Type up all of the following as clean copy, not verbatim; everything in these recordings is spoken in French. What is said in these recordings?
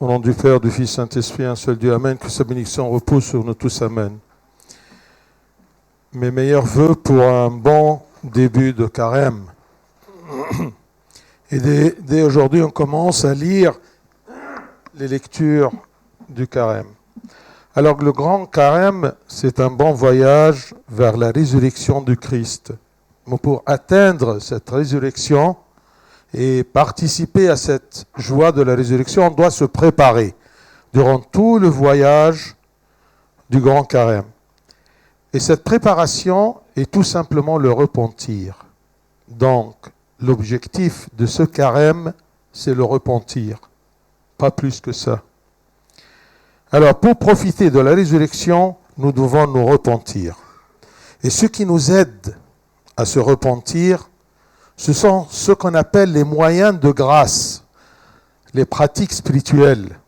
Au nom du Père, du Fils, Saint-Esprit, un seul Dieu, Amen, que sa bénédiction repose sur nous tous, Amen. Mes meilleurs vœux pour un bon début de carême. Et dès aujourd'hui, on commence à lire les lectures du carême. Alors le grand carême, c'est un bon voyage vers la résurrection du Christ. Mais pour atteindre cette résurrection et participer à cette joie de la résurrection, on doit se préparer durant tout le voyage du grand carême. Et cette préparation est tout simplement le repentir. Donc, l'objectif de ce carême, c'est le repentir. Pas plus que ça. Alors, pour profiter de la résurrection, nous devons nous repentir. Et ce qui nous aide à se repentir, ce sont ce qu'on appelle les moyens de grâce, les pratiques spirituelles.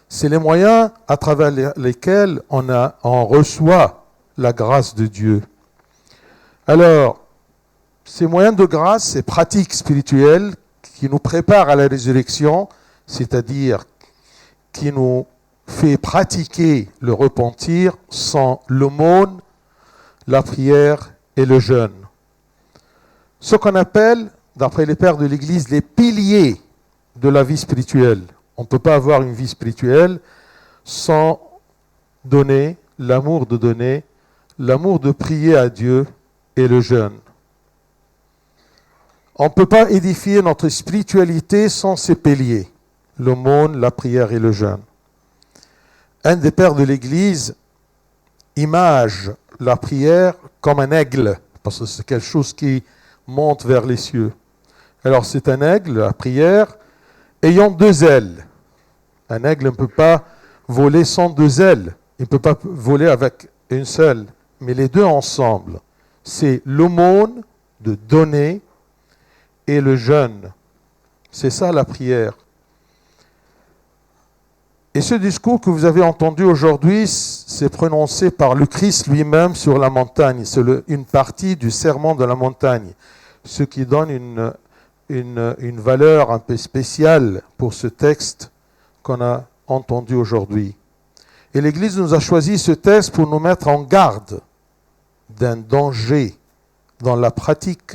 C'est les moyens à travers lesquels on reçoit la grâce de Dieu. Alors, ces moyens de grâce, ces pratiques spirituelles qui nous préparent à la résurrection, c'est-à-dire qui nous fait pratiquer le repentir, sont l'aumône, la prière et le jeûne. Ce qu'on appelle, d'après les pères de l'Église, les piliers de la vie spirituelle. On ne peut pas avoir une vie spirituelle sans donner, l'amour de prier à Dieu et le jeûne. On ne peut pas édifier notre spiritualité sans ces piliers, l'aumône, la prière et le jeûne. Un des pères de l'Église image la prière comme un aigle, parce que c'est quelque chose qui monte vers les cieux. Alors c'est un aigle, la prière, ayant deux ailes. Un aigle ne peut pas voler sans deux ailes. Il ne peut pas voler avec une seule. Mais les deux ensemble, c'est l'aumône de donner et le jeûne. C'est ça la prière. Et ce discours que vous avez entendu aujourd'hui, c'est prononcé par le Christ lui-même sur la montagne. C'est une partie du sermon de la montagne, ce qui donne une valeur un peu spéciale pour ce texte qu'on a entendu aujourd'hui. Et l'Église nous a choisi ce texte pour nous mettre en garde d'un danger dans la pratique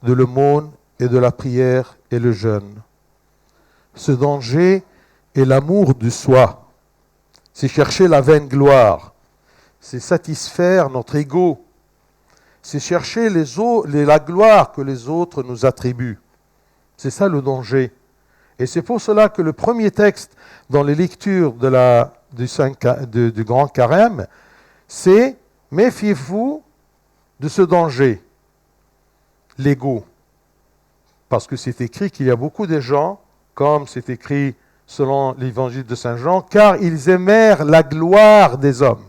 de l'aumône et de la prière et le jeûne. Ce danger est l'amour de soi. C'est chercher la vaine gloire. C'est satisfaire notre ego. C'est chercher la gloire que les autres nous attribuent. C'est ça le danger. Et c'est pour cela que le premier texte dans les lectures du Grand Carême, c'est « Méfiez-vous de ce danger, l'ego ». Parce que c'est écrit qu'il y a beaucoup de gens, comme c'est écrit selon l'évangile de Saint Jean, car ils aimèrent la gloire des hommes,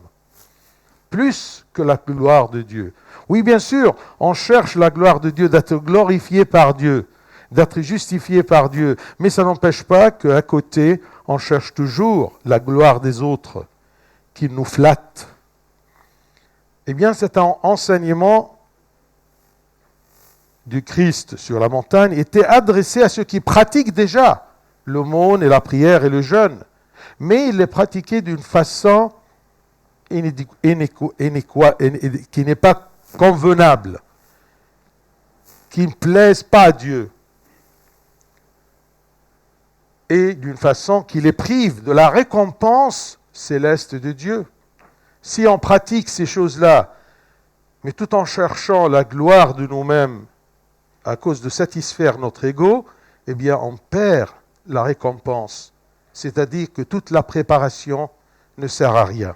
plus que la gloire de Dieu. Oui, bien sûr, on cherche la gloire de Dieu, d'être glorifié par Dieu, d'être justifié par Dieu, mais ça n'empêche pas qu'à côté, on cherche toujours la gloire des autres, qui nous flattent. Eh bien, cet enseignement du Christ sur la montagne était adressé à ceux qui pratiquent déjà l'aumône et la prière et le jeûne. Mais il les pratiquait d'une façon qui n'est pas convenable, qui ne plaise pas à Dieu, et d'une façon qui les prive de la récompense céleste de Dieu. Si on pratique ces choses-là, mais tout en cherchant la gloire de nous-mêmes à cause de satisfaire notre ego, eh bien on perd la récompense, c'est-à-dire que toute la préparation ne sert à rien.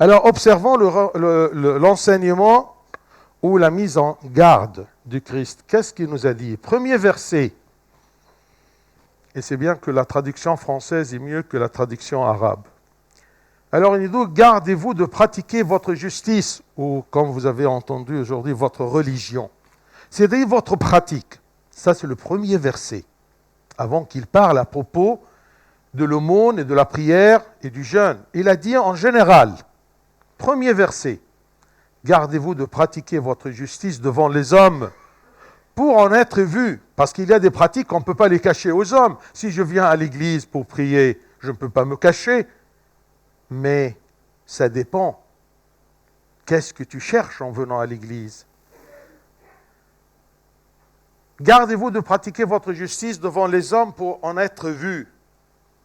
Alors observons l'enseignement ou la mise en garde du Christ. Qu'est-ce qu'il nous a dit ? Premier verset, et c'est bien que la traduction française est mieux que la traduction arabe. Alors il nous dit, gardez-vous de pratiquer votre justice, ou comme vous avez entendu aujourd'hui, votre religion. C'est-à-dire votre pratique. Ça c'est le premier verset. Avant qu'il parle à propos de l'aumône et de la prière et du jeûne. Il a dit en général, premier verset, gardez-vous de pratiquer votre justice devant les hommes pour en être vu. Parce qu'il y a des pratiques qu'on ne peut pas les cacher aux hommes. Si je viens à l'église pour prier, je ne peux pas me cacher, mais ça dépend. Qu'est-ce que tu cherches en venant à l'église? Gardez-vous de pratiquer votre justice devant les hommes pour en être vus.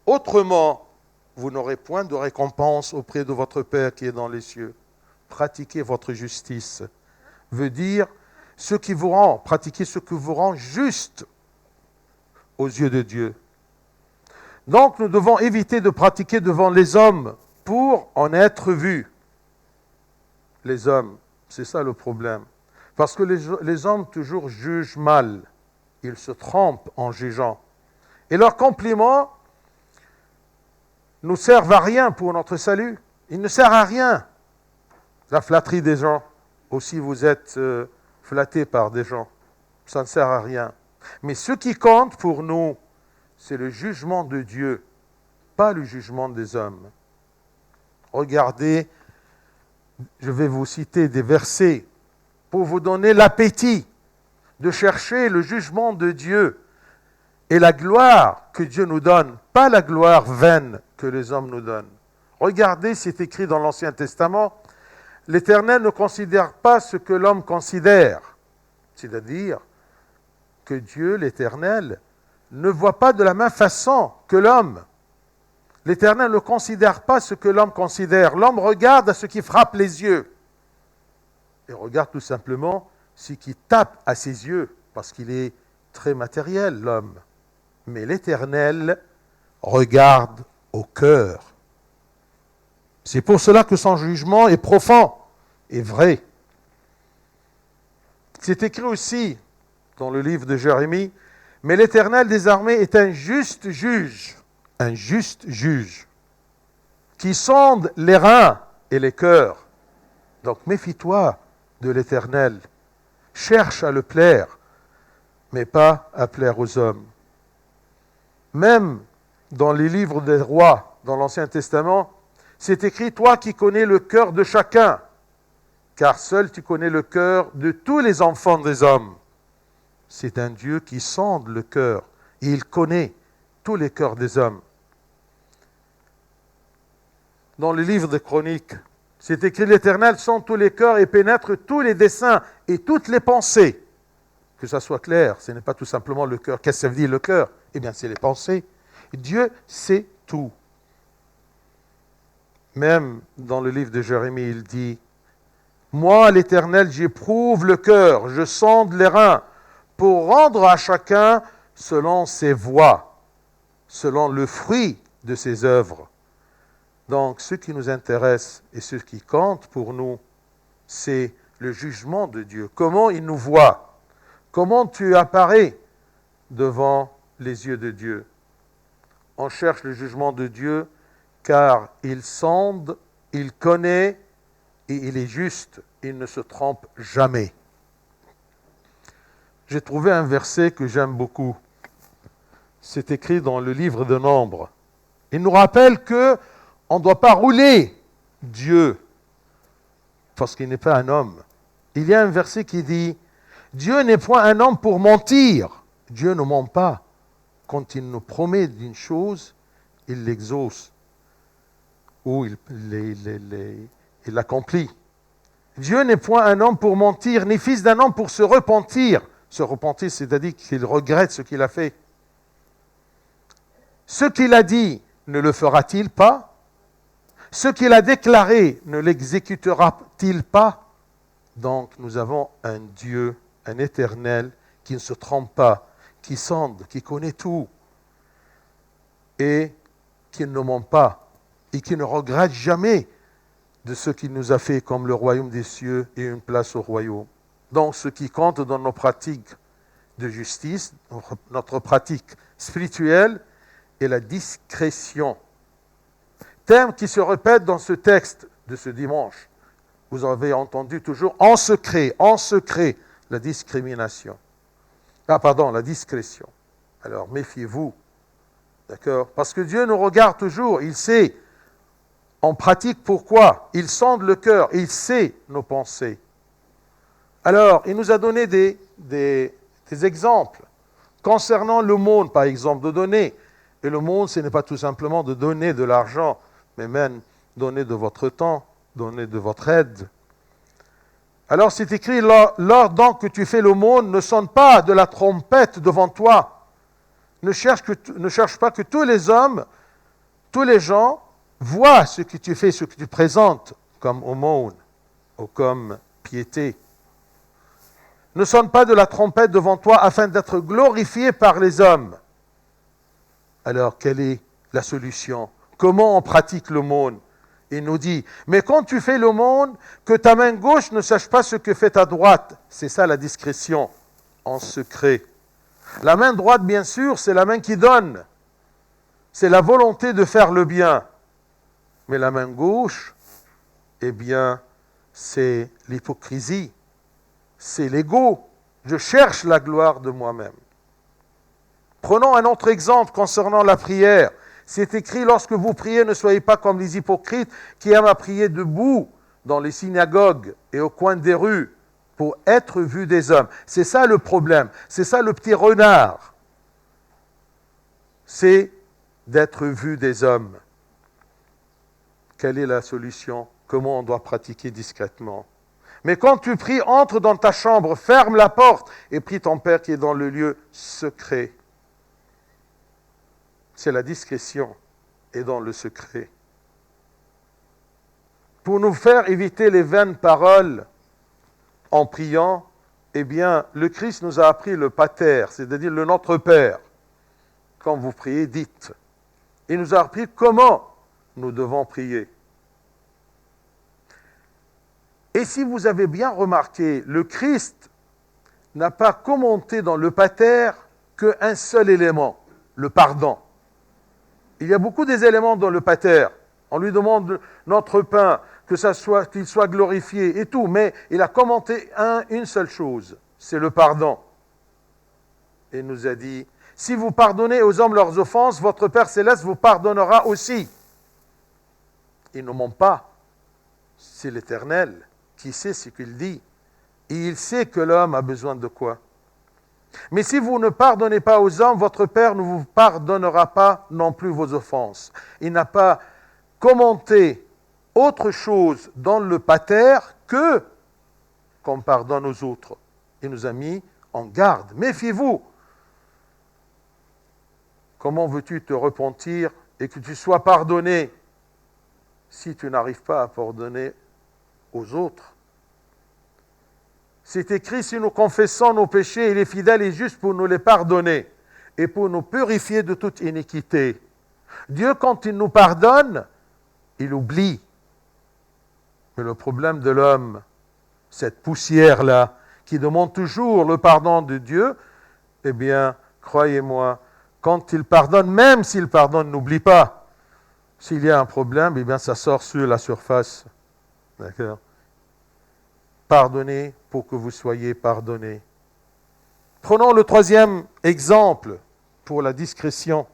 Autrement, vous n'aurez point de récompense auprès de votre Père qui est dans les cieux. Pratiquez votre justice veut dire pratiquer ce qui vous rend juste aux yeux de Dieu. Donc, nous devons éviter de pratiquer devant les hommes pour en être vus. Les hommes, c'est ça le problème. Parce que les hommes toujours jugent mal. Ils se trompent en jugeant. Et leurs compliments nous servent à rien pour notre salut. Ils ne servent à rien. La flatterie des gens, aussi vous êtes flattés par des gens, ça ne sert à rien. Mais ce qui compte pour nous, c'est le jugement de Dieu, pas le jugement des hommes. Regardez, je vais vous citer des versets pour vous donner l'appétit de chercher le jugement de Dieu et la gloire que Dieu nous donne, pas la gloire vaine que les hommes nous donnent. Regardez, c'est écrit dans l'Ancien Testament, l'Éternel ne considère pas ce que l'homme considère. C'est-à-dire que Dieu, l'Éternel, ne voit pas de la même façon que l'homme. L'Éternel ne considère pas ce que l'homme considère. L'homme regarde à ce qui frappe les yeux. Et regarde tout simplement ce qui tape à ses yeux, parce qu'il est très matériel, l'homme. Mais l'Éternel regarde au cœur. C'est pour cela que son jugement est profond et vrai. C'est écrit aussi dans le livre de Jérémie, « Mais l'Éternel des armées est un juste juge, qui sonde les reins et les cœurs. Donc méfie-toi de l'Éternel. Cherche à le plaire, mais pas à plaire aux hommes. » Même dans les livres des rois, dans l'Ancien Testament, c'est écrit « Toi qui connais le cœur de chacun, car seul tu connais le cœur de tous les enfants des hommes. » C'est un Dieu qui sonde le cœur, et il connaît tous les cœurs des hommes. Dans le livre des Chroniques, c'est écrit « L'Éternel sonde tous les cœurs et pénètre tous les desseins et toutes les pensées. » Que ça soit clair, ce n'est pas tout simplement le cœur. Qu'est-ce que ça veut dire le cœur? Eh bien, c'est les pensées. Dieu sait tout. Même dans le livre de Jérémie, il dit « Moi, l'Éternel, j'éprouve le cœur, je sonde les reins, pour rendre à chacun selon ses voies, selon le fruit de ses œuvres. » Donc, ce qui nous intéresse et ce qui compte pour nous, c'est le jugement de Dieu. Comment il nous voit? Comment tu apparais devant les yeux de Dieu? On cherche le jugement de Dieu car il sonde, il connaît et il est juste. Il ne se trompe jamais. J'ai trouvé un verset que j'aime beaucoup. C'est écrit dans le livre de Nombres. Il nous rappelle que on ne doit pas rouler Dieu parce qu'il n'est pas un homme. Il y a un verset qui dit « Dieu n'est point un homme pour mentir. » Dieu ne ment pas. Quand il nous promet d'une chose, il l'exauce ou il l'accomplit. Dieu n'est point un homme pour mentir, ni fils d'un homme pour se repentir. Se repentir, c'est-à-dire qu'il regrette ce qu'il a fait. Ce qu'il a dit, ne le fera-t-il pas? Ce qu'il a déclaré, ne l'exécutera-t-il pas? Donc, nous avons un Dieu, un éternel, qui ne se trompe pas, qui sonde, qui connaît tout, et qui ne ment pas, et qui ne regrette jamais de ce qu'il nous a fait comme le royaume des cieux et une place au royaume. Donc, ce qui compte dans nos pratiques de justice, notre pratique spirituelle, est la discrétion. Terme qui se répète dans ce texte de ce dimanche. Vous avez entendu toujours en secret, la discrimination. La discrétion. Alors, méfiez-vous. D'accord? Parce que Dieu nous regarde toujours, il sait. On pratique pourquoi? Il sonde le cœur, il sait nos pensées. Alors, il nous a donné des exemples. Concernant l'aumône, par exemple, de donner Et l'aumône, ce n'est pas tout simplement de donner de l'argent, mais même donner de votre temps, donner de votre aide. Alors c'est écrit, lors donc que tu fais l'aumône, ne sonne pas de la trompette devant toi. Ne cherche pas que tous les hommes, tous les gens voient ce que tu fais, ce que tu présentes comme aumône ou comme piété. Ne sonne pas de la trompette devant toi afin d'être glorifié par les hommes. Alors, quelle est la solution? Comment on pratique l'aumône? Il nous dit, mais quand tu fais l'aumône, que ta main gauche ne sache pas ce que fait ta droite. C'est ça la discrétion, en secret. La main droite, bien sûr, c'est la main qui donne. C'est la volonté de faire le bien. Mais la main gauche, eh bien, c'est l'hypocrisie. C'est l'ego. Je cherche la gloire de moi-même. Prenons un autre exemple concernant la prière. C'est écrit, lorsque vous priez, ne soyez pas comme les hypocrites qui aiment à prier debout dans les synagogues et au coin des rues pour être vus des hommes. C'est ça le problème. C'est ça le petit renard. C'est d'être vu des hommes. Quelle est la solution? Comment on doit pratiquer discrètement? Mais quand tu pries, entre dans ta chambre, ferme la porte et prie ton Père qui est dans le lieu secret. C'est la discrétion et dans le secret. Pour nous faire éviter les vaines paroles en priant, eh bien, le Christ nous a appris le pater, c'est-à-dire le Notre Père. Quand vous priez, dites. Il nous a appris comment nous devons prier. Et si vous avez bien remarqué, le Christ n'a pas commenté dans le pater qu'un seul élément, le pardon. Il y a beaucoup des éléments dans le pater. On lui demande notre pain, qu'il soit glorifié et tout, mais il a commenté une seule chose, c'est le pardon. Il nous a dit, si vous pardonnez aux hommes leurs offenses, votre Père Céleste vous pardonnera aussi. Il ne ment pas, c'est l'Éternel qui sait ce qu'il dit. Et il sait que l'homme a besoin de quoi? Mais si vous ne pardonnez pas aux hommes, votre Père ne vous pardonnera pas non plus vos offenses. Il n'a pas commenté autre chose dans le pater que qu'on pardonne aux autres. Il nous a mis en garde. Méfiez-vous. Comment veux-tu te repentir et que tu sois pardonné si tu n'arrives pas à pardonner aux autres? C'est écrit, si nous confessons nos péchés, il est fidèle et juste pour nous les pardonner et pour nous purifier de toute iniquité. Dieu, quand il nous pardonne, il oublie. Mais le problème de l'homme, cette poussière-là, qui demande toujours le pardon de Dieu, eh bien, croyez-moi, quand il pardonne, même s'il pardonne, n'oublie pas. S'il y a un problème, eh bien, ça sort sur la surface. D'accord? Pardonnez pour que vous soyez pardonnés. Prenons le troisième exemple pour la discrétion.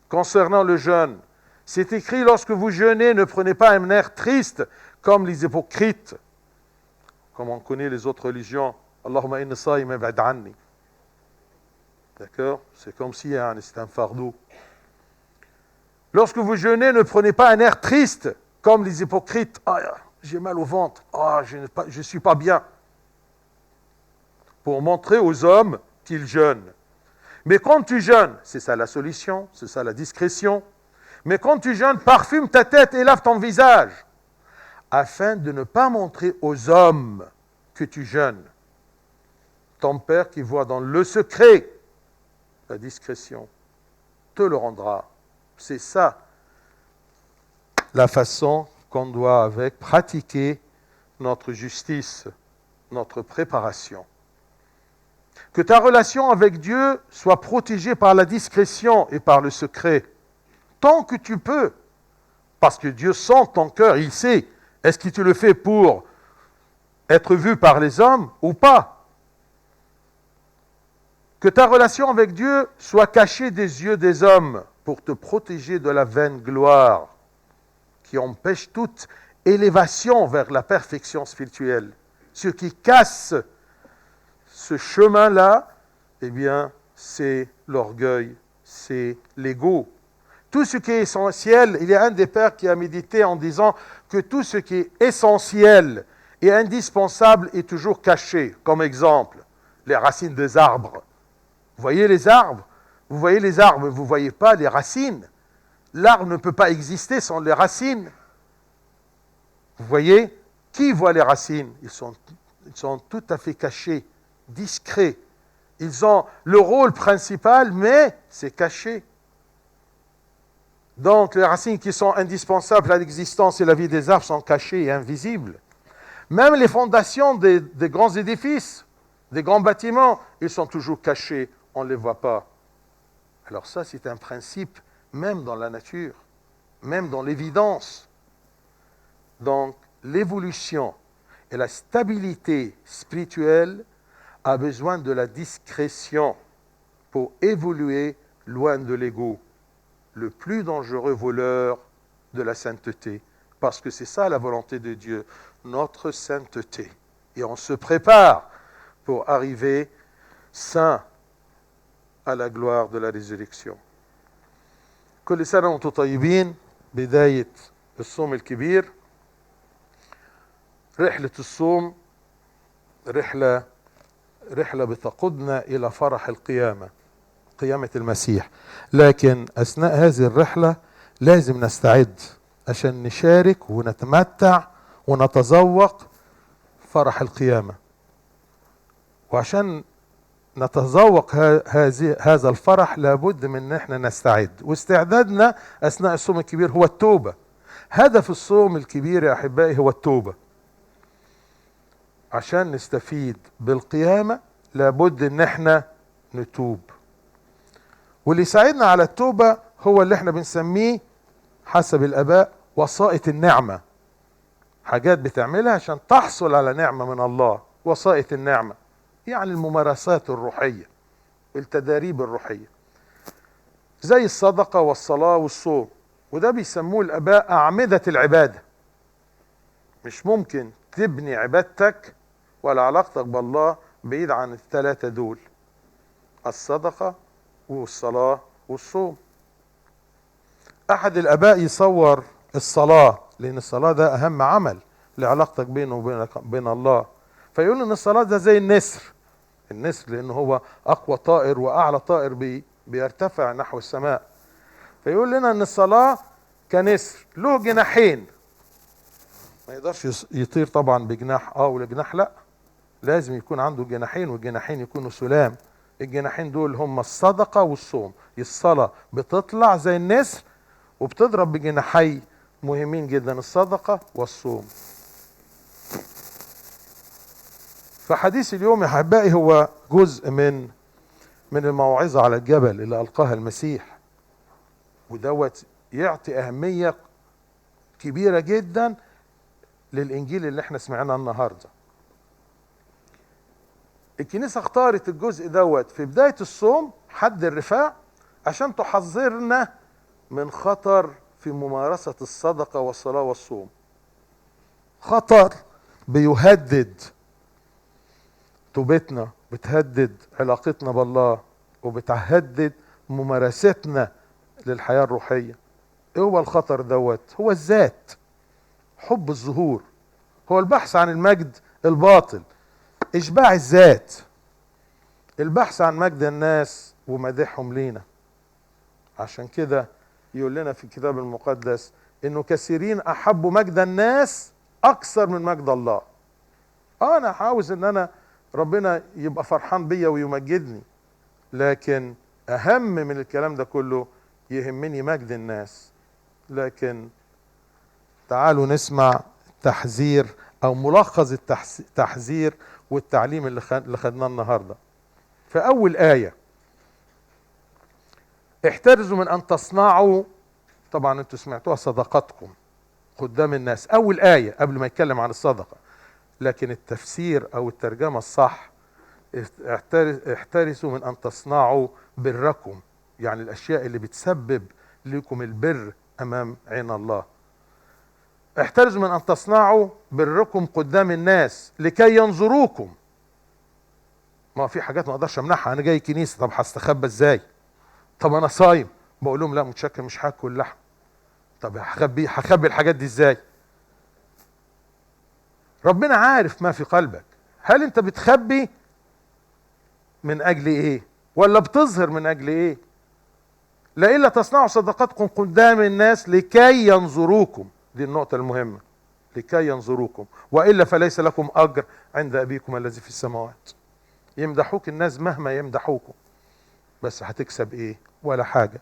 Concernant le jeûne, c'est écrit, lorsque vous jeûnez, ne prenez pas un air triste comme les hypocrites, comme on connaît les autres religions. Allahumma inna saïm ib'ad anni. D'accord? C'est comme si c'est un fardeau. Lorsque vous jeûnez, ne prenez pas un air triste comme les hypocrites. Ah, j'ai mal au ventre. Ah, je ne suis pas bien. Pour montrer aux hommes qu'ils jeûnent. Mais quand tu jeûnes, c'est ça la solution, c'est ça la discrétion. Mais quand tu jeûnes, parfume ta tête et lave ton visage, afin de ne pas montrer aux hommes que tu jeûnes. Ton Père qui voit dans le secret, la discrétion, te le rendra. C'est ça la façon qu'on doit pratiquer notre justice, notre préparation. Que ta relation avec Dieu soit protégée par la discrétion et par le secret, tant que tu peux, parce que Dieu sent ton cœur, il sait, est-ce que tu le fais pour être vu par les hommes ou pas? Que ta relation avec Dieu soit cachée des yeux des hommes pour te protéger de la vaine gloire qui empêche toute élévation vers la perfection spirituelle. Ce qui casse ce chemin-là, eh bien, c'est l'orgueil, c'est l'ego. Tout ce qui est essentiel, il y a un des pères qui a médité en disant que tout ce qui est essentiel et indispensable est toujours caché. Comme exemple, les racines des arbres. Vous voyez les arbres? Vous voyez les arbres, vous ne voyez pas les racines. L'arbre ne peut pas exister sans les racines. Vous voyez? Qui voit les racines? Ils sont tout à fait cachés, discrets. Ils ont le rôle principal, mais c'est caché. Donc les racines qui sont indispensables à l'existence et la vie des arbres sont cachées et invisibles. Même les fondations des grands édifices, des grands bâtiments, ils sont toujours cachés, on ne les voit pas. Alors ça, c'est un principe même dans la nature, même dans l'évidence. Donc l'évolution et la stabilité spirituelle a besoin de la discrétion pour évoluer loin de l'ego, le plus dangereux voleur de la sainteté. Parce que c'est ça la volonté de Dieu, notre sainteté. Et on se prépare pour arriver saint à la gloire de la résurrection. كل سنة وانتم طيبين. بداية الصوم الكبير. رحلة الصوم رحلة بتقودنا إلى فرح القيامة، قيامة المسيح. لكن أثناء هذه الرحلة لازم نستعد عشان نشارك ونتمتع ونتذوق فرح القيامة. وعشان نتذوق هذا الفرح لابد من ان احنا نستعد، واستعدادنا اثناء الصوم الكبير هو التوبة. هدف الصوم الكبير يا احبائي هو التوبة. عشان نستفيد بالقيامة لابد ان احنا نتوب، واللي يساعدنا على التوبة هو اللي احنا بنسميه حسب الاباء وسائط النعمة. حاجات بتعملها عشان تحصل على نعمة من الله. وسائط النعمة يعني الممارسات الروحية، التداريب الروحية، زي الصدقة والصلاة والصوم. وده بيسموه الآباء أعمدة العبادة. مش ممكن تبني عبادتك ولا علاقتك بالله بعيد عن الثلاثة دول، الصدقة والصلاة والصوم. أحد الآباء يصور الصلاة، لأن الصلاة ده أهم عمل لعلاقتك بينه وبين الله، فيقول إن الصلاة ده زي النسر. النسر لأنه هو أقوى طائر وأعلى طائر بيرتفع نحو السماء. فيقول لنا إن الصلاة كنسر له جناحين. ما يقدرش يطير طبعا بجناح ولا جناح لا، لازم يكون عنده جناحين، والجناحين يكونوا سلام. الجناحين دول هم الصدقة والصوم. الصلاة بتطلع زي النسر وبتضرب بجناحي مهمين جدا، الصدقة والصوم. فحديث اليوم يا احبائي هو جزء من الموعظة على الجبل اللي ألقاها المسيح، ودوت يعطي أهمية كبيرة جدا للإنجيل اللي احنا سمعناه النهاردة. الكنيسة اختارت الجزء دوت في بداية الصوم حد الرفاع عشان تحذرنا من خطر في ممارسة الصدقة والصلاة والصوم. خطر بيهدد توبتنا، بتهدد علاقتنا بالله، وبتهدد ممارستنا للحياة الروحية. ايه هو الخطر دوت؟ هو الذات، حب الظهور، هو البحث عن المجد الباطل، اشباع الذات، البحث عن مجد الناس ومدحهم لينا. عشان كده يقول لنا في الكتاب المقدس انه كثيرين احبوا مجد الناس اكثر من مجد الله. انا عاوز ان انا ربنا يبقى فرحان بيا ويمجدني، لكن اهم من الكلام ده كله يهمني مجد الناس. لكن تعالوا نسمع تحذير او ملخص التحذير والتعليم اللي خدناه النهارده. فاول آية: احترزوا من ان تصنعوا، طبعا انتوا سمعتوها، صدقاتكم قدام الناس. اول آية قبل ما يتكلم عن الصدقة، لكن التفسير او الترجمة الصح احترسوا من ان تصنعوا بركم، يعني الاشياء اللي بتسبب لكم البر امام عين الله. احترزوا من ان تصنعوا بركم قدام الناس لكي ينظروكم. ما في حاجات ما اقدرش امنعها، انا جاي كنيسة طب هستخبى ازاي؟ طب انا صايم، بقول لهم لا متشكر مش هاكل لحم. طب هخبي الحاجات دي ازاي؟ ربنا عارف ما في قلبك. هل انت بتخبي من اجل ايه ولا بتظهر من اجل ايه؟ لا الا تصنعوا صدقاتكم قدام الناس لكي ينظروكم، دي النقطة المهمة، لكي ينظروكم، والا فليس لكم اجر عند ابيكم الذي في السماوات. يمدحوك الناس مهما يمدحوكم، بس هتكسب ايه؟ ولا حاجة.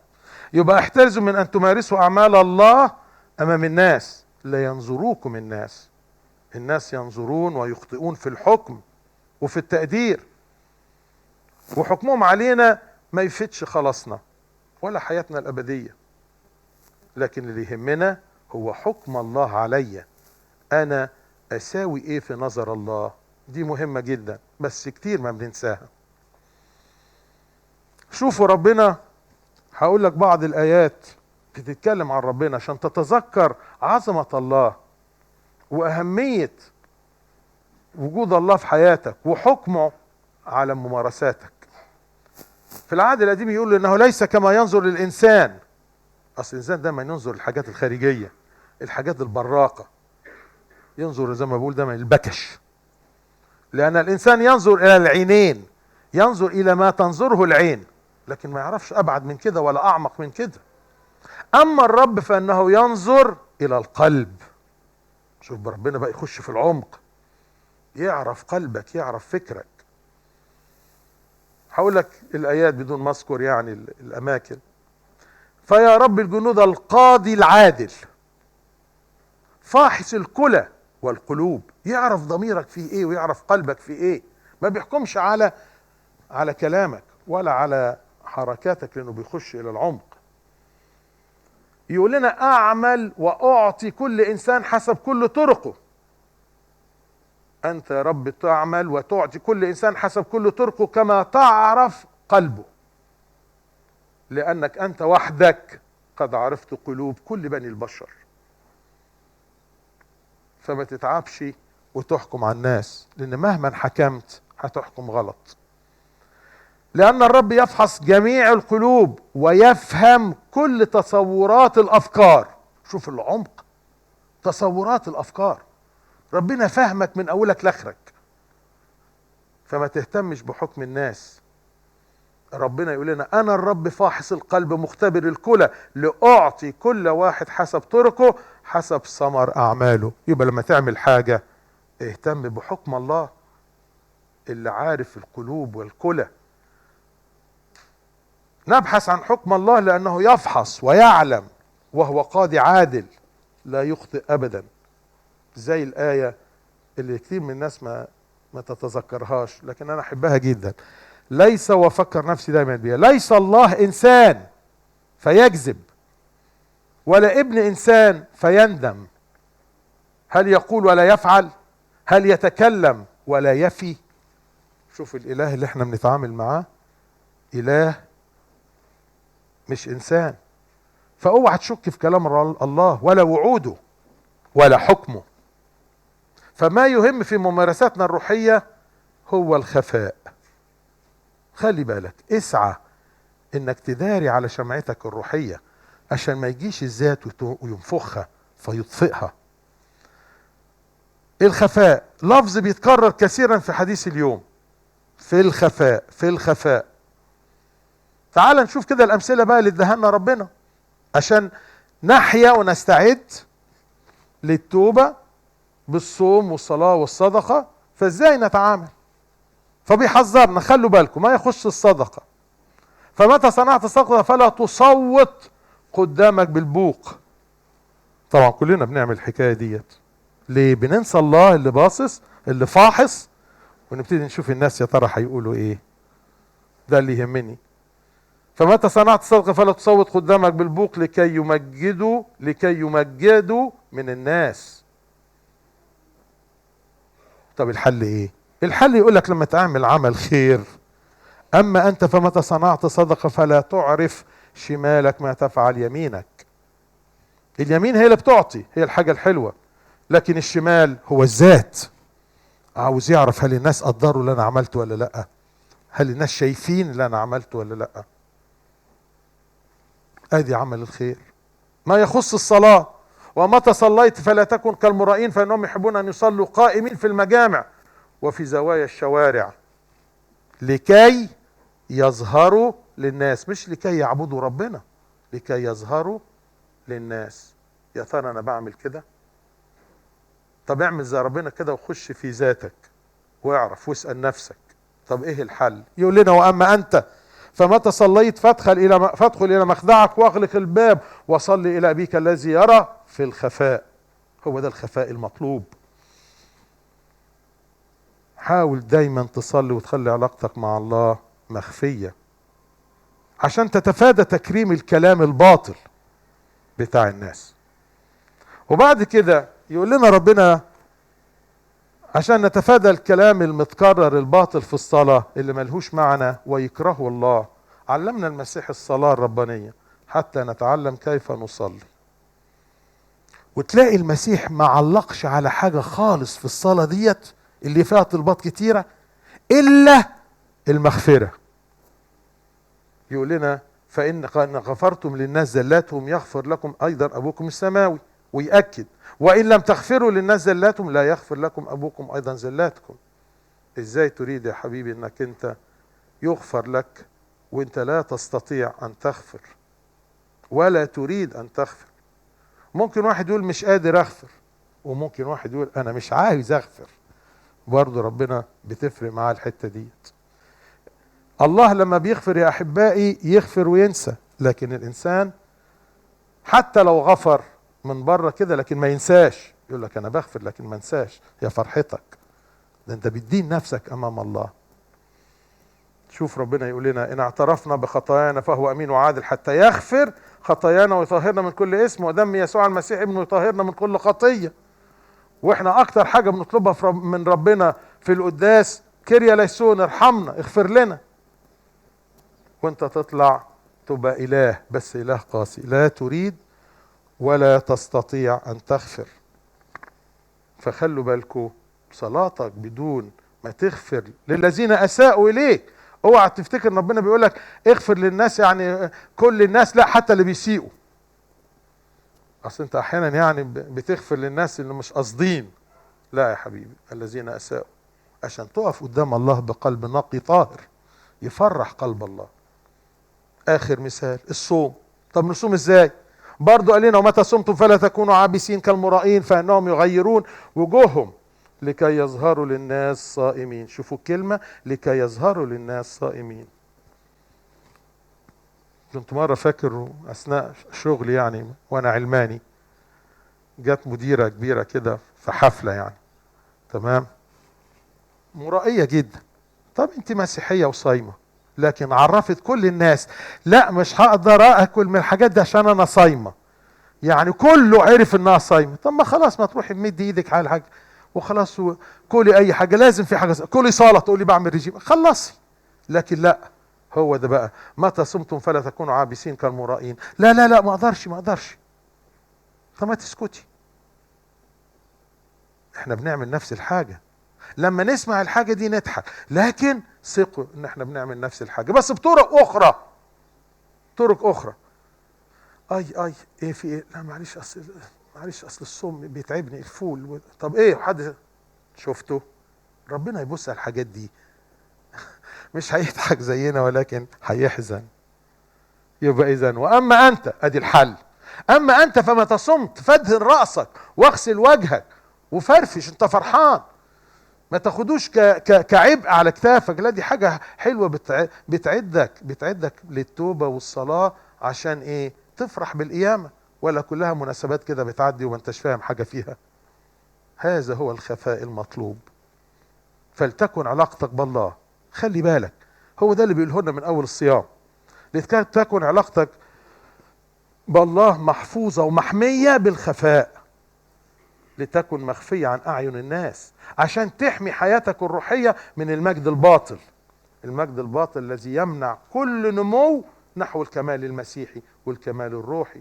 يبقى احترزوا من ان تمارسوا اعمال الله امام الناس، لا ينظروكم الناس. الناس ينظرون ويخطئون في الحكم وفي التقدير، وحكمهم علينا ما يفيدش خلاصنا ولا حياتنا الأبدية. لكن اللي يهمنا هو حكم الله عليا، أنا أساوي إيه في نظر الله. دي مهمة جدا بس كتير ما بننساها. شوفوا ربنا، هقول لك بعض الآيات بتتكلم عن ربنا عشان تتذكر عظمة الله وأهمية وجود الله في حياتك وحكمه على ممارساتك. في العهد القديم يقول انه ليس كما ينظر للانسان. اصل الانسان دايما ينظر للحاجات الخارجيه، الحاجات البراقه، ينظر زي ما بقول دايما البكش. لان الانسان ينظر الى العينين، ينظر الى ما تنظره العين، لكن ما يعرفش ابعد من كده ولا اعمق من كده. اما الرب فانه ينظر الى القلب. شوف ربنا بقى يخش في العمق، يعرف قلبك، يعرف فكرك. هقول لك الايات بدون ما اذكر يعني الاماكن. فيا رب الجنود القاضي العادل فاحص الكلى والقلوب، يعرف ضميرك فيه ايه ويعرف قلبك فيه ايه. ما بيحكمش على كلامك ولا على حركاتك، لانه بيخش الى العمق. يقول لنا اعمل واعطي كل انسان حسب كل طرقه. انت يا رب تعمل وتعطي كل انسان حسب كل طرقه كما تعرف قلبه، لانك انت وحدك قد عرفت قلوب كل بني البشر. فما تتعبش وتحكم على الناس، لان مهما حكمت هتحكم غلط. لان الرب يفحص جميع القلوب ويفهم كل تصورات الافكار. شوف العمق، تصورات الافكار، ربنا فهمك من اولك لاخرك. فما تهتمش بحكم الناس. ربنا يقول لنا انا الرب فاحص القلب مختبر الكلى لاعطي كل واحد حسب طرقه حسب ثمر اعماله. يبقى لما تعمل حاجه اهتم بحكم الله اللي عارف القلوب والكلى. نبحث عن حكم الله لانه يفحص ويعلم، وهو قاضي عادل لا يخطئ ابدا. زي الايه اللي كتير من الناس ما تتذكرهاش، لكن انا احبها جدا. ليس، وافكر نفسي دايما بيها، ليس الله انسان فيكذب ولا ابن انسان فيندم. هل يقول ولا يفعل؟ هل يتكلم ولا يفي؟ شوف الاله اللي احنا بنتعامل معاه اله مش انسان. فاوعى تشك في كلام الله ولا وعوده ولا حكمه. فما يهم في ممارساتنا الروحيه هو الخفاء. خلي بالك، اسعى انك تداري على شمعتك الروحية عشان ما يجيش الذات وينفخها فيطفئها. الخفاء لفظ بيتكرر كثيرا في حديث اليوم، في الخفاء في الخفاء. تعال نشوف كده الامثلة بقى اللي ادهلنا ربنا عشان نحيا ونستعد للتوبة بالصوم والصلاة والصدقة. فازاي نتعامل؟ فبيحذرنا، خلوا بالكم ما يخش الصدقة. فمتى صنعت صدقة فلا تصوت قدامك بالبوق. طبعا كلنا بنعمل الحكاية ديت. ليه؟ بننسى الله اللي باصص اللي فاحص، ونبتدي نشوف الناس يا ترى هيقولوا ايه. ده اللي يهمني. فمتى صنعت صدقة فلا تصوت قدامك بالبوق لكي يمجدوا من الناس. طب الحل ايه؟ الحل يقول لك لما تعمل عمل خير، اما انت فمتى صنعت صدقة فلا تعرف شمالك ما تفعل يمينك. اليمين هي اللي بتعطي، هي الحاجة الحلوة، لكن الشمال هو الذات. عاوز يعرف هل الناس قدروا اللي انا عملته ولا لا، هل الناس شايفين اللي انا عملته ولا لا. ادي عمل الخير. ما يخص الصلاة: ومتى صليت فلا تكن كالمرائين فإنهم يحبون أن يصلوا قائمين في المجامع وفي زوايا الشوارع لكي يظهروا للناس. مش لكي يعبدوا ربنا، لكي يظهروا للناس. يا ترى أنا بعمل كده؟ طب اعمل زي ربنا كده وخش في ذاتك واعرف واسأل نفسك طب ايه الحل؟ يقول لنا: واما انت فمتى صليت فادخل الى مخدعك واغلق الباب وصل الى ابيك الذي يرى في الخفاء. هو ده الخفاء المطلوب. حاول دايما تصلي وتخلي علاقتك مع الله مخفية عشان تتفادى تكريم الكلام الباطل بتاع الناس. وبعد كده يقول لنا ربنا عشان نتفادى الكلام المتكرر الباطل في الصلاة اللي ملهوش معنى ويكرهه الله، علمنا المسيح الصلاة الربانية حتى نتعلم كيف نصلي. وتلاقي المسيح ما علقش على حاجة خالص في الصلاة ديت اللي فيها طلبات كتيرة إلا المغفرة. يقول لنا: فإن غفرتم للناس زلاتهم يغفر لكم أيضا أبوكم السماوي. ويأكد: وإن لم تغفروا للناس زلاتهم لا يغفر لكم أبوكم أيضا زلاتكم. إزاي تريد يا حبيبي أنك أنت يغفر لك وأنت لا تستطيع أن تغفر ولا تريد أن تغفر؟ ممكن واحد يقول مش قادر أغفر، وممكن واحد يقول أنا مش عايز أغفر. برضو ربنا بتفرق معاه الحتة ديت. الله لما بيغفر يا أحبائي يغفر وينسى، لكن الإنسان حتى لو غفر من بره كده لكن ما ينساش. يقول لك أنا بغفر لكن ما انساش. يا فرحتك، ده أنت بتدين نفسك أمام الله. شوف ربنا يقول لنا: إن اعترفنا بخطايانا فهو أمين وعادل حتى يغفر خطايانا ويطهرنا من كل اسم، ودم يسوع المسيح ابنه يطهرنا من كل خطية. واحنا أكتر حاجة بنطلبها من ربنا في القداس: كيريا ليسون، ارحمنا، اغفر لنا. وانت تطلع تبقى إله، بس إله قاسي، لا تريد ولا تستطيع أن تغفر. فخلوا بالكم، صلاتك بدون ما تغفر للذين أساءوا إليك. اوعى تفتكر ان ربنا بيقول لك اغفر للناس يعني كل الناس، لا، حتى اللي بيسيئوا. اصل انت احيانا يعني بتغفر للناس اللي مش قاصدين. لا يا حبيبي، الذين أساءوا، عشان تقف قدام الله بقلب نقي طاهر يفرح قلب الله. آخر مثال: الصوم. طب نصوم ازاي؟ برضو قال لنا: ومتى صمتم فلا تكونوا عابسين كالمرائين فإنهم يغيرون وجوههم لكي يظهروا للناس صائمين. شوفوا الكلمة: لكي يظهروا للناس صائمين. كنت مرة فاكر أثناء شغلي يعني وأنا علماني، جت مديرة كبيرة كده في حفلة يعني، تمام، مرائية جدا. طب انت مسيحية وصايمة، لكن عرفت كل الناس: لا، مش هقدر اكل من الحاجات دي عشان انا صايمة. يعني كله عرف انها صايمة. طب ما خلاص، ما تروحي تمدي ايدك على حاجة وخلاص، كلي اي حاجة. لازم في حاجة كلي صالة تقولي بعمل رجيم، خلصي. لكن لا، هو ده بقى: متى صمتم فلا تكونوا عابسين كالمرائين. لا لا لا، ما اقدرش. طب ما تسكتي. احنا بنعمل نفس الحاجة، لما نسمع الحاجة دي نضحك، لكن ثقوا ان احنا بنعمل نفس الحاجة بس بطرق اخرى. اي ايه في ايه؟ لا معلش، اصل الصوم بيتعبني، الفول طب ايه حد شفته؟ ربنا يبص على الحاجات دي مش هيضحك زينا ولكن هيحزن. يبقى اذا واما انت، ادي الحل: اما انت فمتى صمت فادهن راسك واغسل وجهك وفرفش، انت فرحان. ما تاخدوش كعبء على كتافك، لا، دي حاجة حلوة بتعدك للتوبة والصلاة. عشان ايه؟ تفرح بالقيامة، ولا كلها مناسبات كده بتعدي وما انتش فاهم حاجة فيها. هذا هو الخفاء المطلوب. فلتكن علاقتك بالله، خلي بالك، هو ده اللي بيقوله لنا من اول الصيام: لتكن علاقتك بالله محفوظة ومحمية بالخفاء، لتكن مخفية عن أعين الناس، عشان تحمي حياتك الروحية من المجد الباطل. المجد الباطل الذي يمنع كل نمو نحو الكمال المسيحي والكمال الروحي.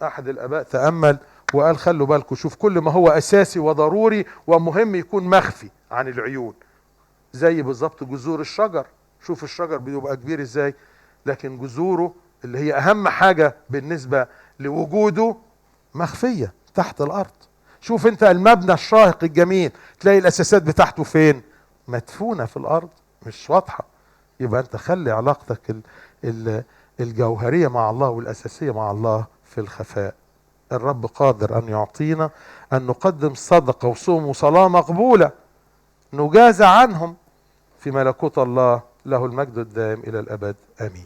أحد الآباء تأمل وقال: خلوا بالكم، شوف، كل ما هو أساسي وضروري ومهم يكون مخفي عن العيون. زي بالظبط جذور الشجر. شوف الشجر بيبقى كبير ازاي، لكن جذوره اللي هي أهم حاجة بالنسبة لوجوده، مخفية تحت الأرض. شوف أنت المبنى الشاهق الجميل، تلاقي الأساسات بتاعته فين؟ مدفونة في الأرض، مش واضحة. يبقى أنت خلي علاقتك الجوهرية مع الله والأساسية مع الله في الخفاء. الرب قادر أن يعطينا أن نقدم صدقة وصوم وصلاة مقبولة نجازى عنهم في ملكوت الله. له المجد الدائم إلى الأبد، آمين.